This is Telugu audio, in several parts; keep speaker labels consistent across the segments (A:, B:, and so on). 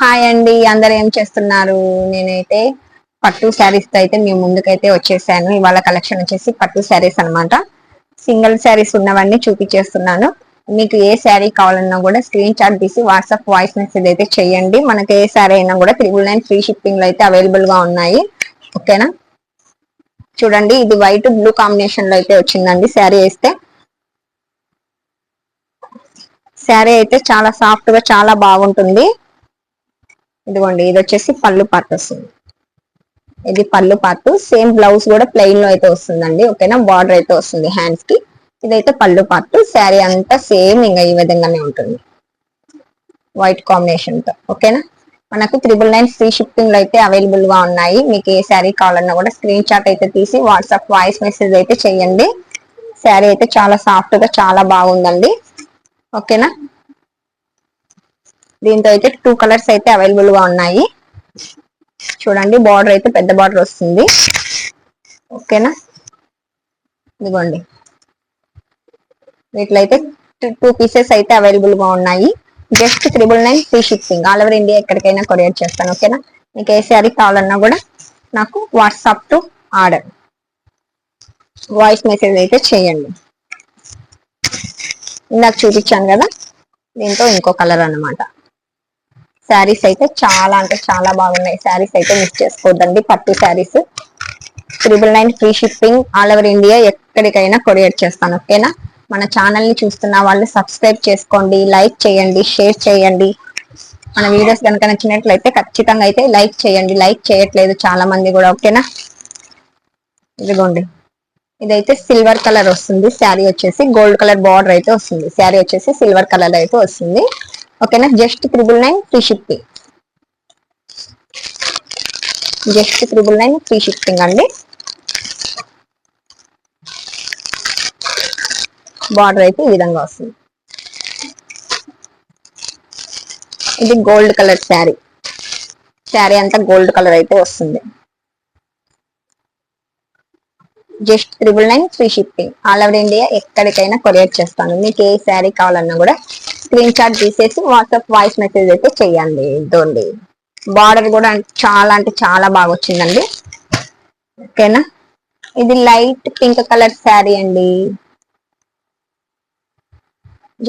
A: హాయ్ అండి, అందరు ఏం చేస్తున్నారు? నేనైతే పట్టు శారీస్ తో అయితే మీ ముందుకైతే వచ్చేసాను. ఇవాళ కలెక్షన్ వచ్చేసి పట్టు శారీస్ అన్నమాట. సింగిల్ శారీస్ ఉన్నవన్నీ చూపించేస్తున్నాను. మీకు ఏ శారీ కావాలన్నా కూడా స్క్రీన్ షాట్ తీసి వాట్సాప్ వాయిస్ మెసేజ్ అయితే చేయండి. మనకి ఏ శారీ అయినా కూడా 999 ఫ్రీ షిప్పింగ్ లో అయితే అవైలబుల్ గా ఉన్నాయి. ఓకేనా? చూడండి, ఇది వైట్ బ్లూ కాంబినేషన్ లో అయితే వచ్చిందండి. శారీ వేస్తే శారీ అయితే చాలా సాఫ్ట్ గా చాలా బాగుంటుంది. ఇదిగోండి, ఇది వచ్చేసి పళ్ళు పార్ట్ వస్తుంది. ఇది పళ్ళు పార్ట్. సేమ్ బ్లౌజ్ కూడా ప్లెయిన్ లో అయితే వస్తుందండి. ఓకేనా? బార్డర్ అయితే వస్తుంది హ్యాండ్స్ కి. ఇదైతే పళ్ళు పార్ట్. శారీ అంతా సేమ్ ఇంకా ఈ విధంగానే ఉంటుంది, వైట్ కాంబినేషన్ తో. ఓకేనా? మనకు 999 ఫ్రీ షిప్పింగ్ లో అయితే అవైలబుల్ గా ఉన్నాయి. మీకు ఏ శారీ కావాలన్నా కూడా స్క్రీన్ షాట్ అయితే తీసి వాట్సాప్ వాయిస్ మెసేజ్ అయితే చేయండి. శారీ అయితే చాలా సాఫ్ట్ గా చాలా బాగుందండి. ఓకేనా? దీంతో అయితే 2 కలర్స్ అయితే అవైలబుల్ గా ఉన్నాయి. చూడండి, బార్డర్ అయితే పెద్ద బార్డర్ వస్తుంది. ఓకేనా? ఇదిగోండి, వీటిలో 2 పీసెస్ అయితే అవైలబుల్ గా ఉన్నాయి. Just 999 free shipping. All over India ఎక్కడికైనా కొరియర్ చేస్తాను. ఓకేనా? మీకు ఏ శారీ కావాలన్నా కూడా నాకు WhatsApp to order voice message అయితే చేయండి. ఇందాక చూపించాను కదా, దీంతో ఇంకో కలర్ అన్నమాట. శారీస్ అయితే చాలా అంటే చాలా బాగున్నాయి. శారీస్ అయితే మిస్ చేసుకోవద్దండి. పట్టు saris 999 free shipping. All over India ఎక్కడికైనా కొరియర్ చేస్తాను. ఓకేనా? మన ఛానల్ ని చూస్తున్న వాళ్ళు సబ్స్క్రైబ్ చేసుకోండి, లైక్ చేయండి, షేర్ చేయండి. మన వీడియోస్ కనుక నచ్చినట్లయితే ఖచ్చితంగా అయితే లైక్ చేయండి. లైక్ చేయట్లేదు చాలా మంది కూడా. ఓకేనా? ఇదిగోండి, ఇదైతే సిల్వర్ కలర్ వస్తుంది. శారీ వచ్చేసి గోల్డ్ కలర్ బార్డర్ అయితే వస్తుంది. శారీ వచ్చేసి సిల్వర్ కలర్ అయితే వస్తుంది. ఓకేనా? Just 999 free shipping. Just 999 free shipping అండి. బార్డర్ అయితే ఈ విధంగా వస్తుంది. ఇది గోల్డ్ కలర్ శారీ. శారీ అంతా గోల్డ్ కలర్ అయితే వస్తుంది. Just 999 free shipping. All over India ఎక్కడికైనా కొరియర్ చేస్తాను. మీకు ఏ శారీ కావాలన్నా కూడా స్క్రీన్ షాట్ తీసేసి వాట్సాప్ వాయిస్ మెసేజ్ అయితే చెయ్యండి. ఇదండి, బార్డర్ కూడా చాలా అంటే చాలా బాగా వచ్చిందండి. ఓకేనా? ఇది లైట్ పింక్ కలర్ శారీ అండి.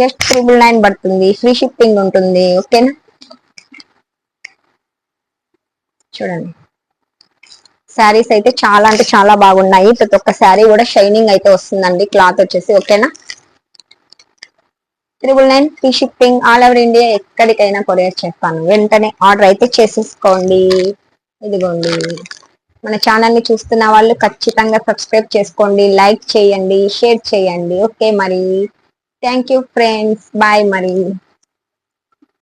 A: జస్ట్ 999 పడుతుంది. ఫ్రీ షిప్పింగ్ ఉంటుంది. ఓకేనా? చూడండి, శారీస్ అయితే చాలా అంటే చాలా బాగున్నాయి. ప్రతి ఒక్క శారీ కూడా షైనింగ్ అయితే వస్తుందండి. క్లాత్ వచ్చేసి. ఓకేనా? 999 free shipping. All over India ఎక్కడికైనా కొరియర్ చేస్తాను. వెంటనే ఆర్డర్ అయితే చేసేసుకోండి. ఇదిగోండి, మన ఛానల్ ని చూస్తున్న వాళ్ళు ఖచ్చితంగా సబ్స్క్రైబ్ చేసుకోండి, లైక్ చేయండి, షేర్ చేయండి. ఓకే మరి, థ్యాంక్ యూ ఫ్రెండ్స్, బాయ్ మరి.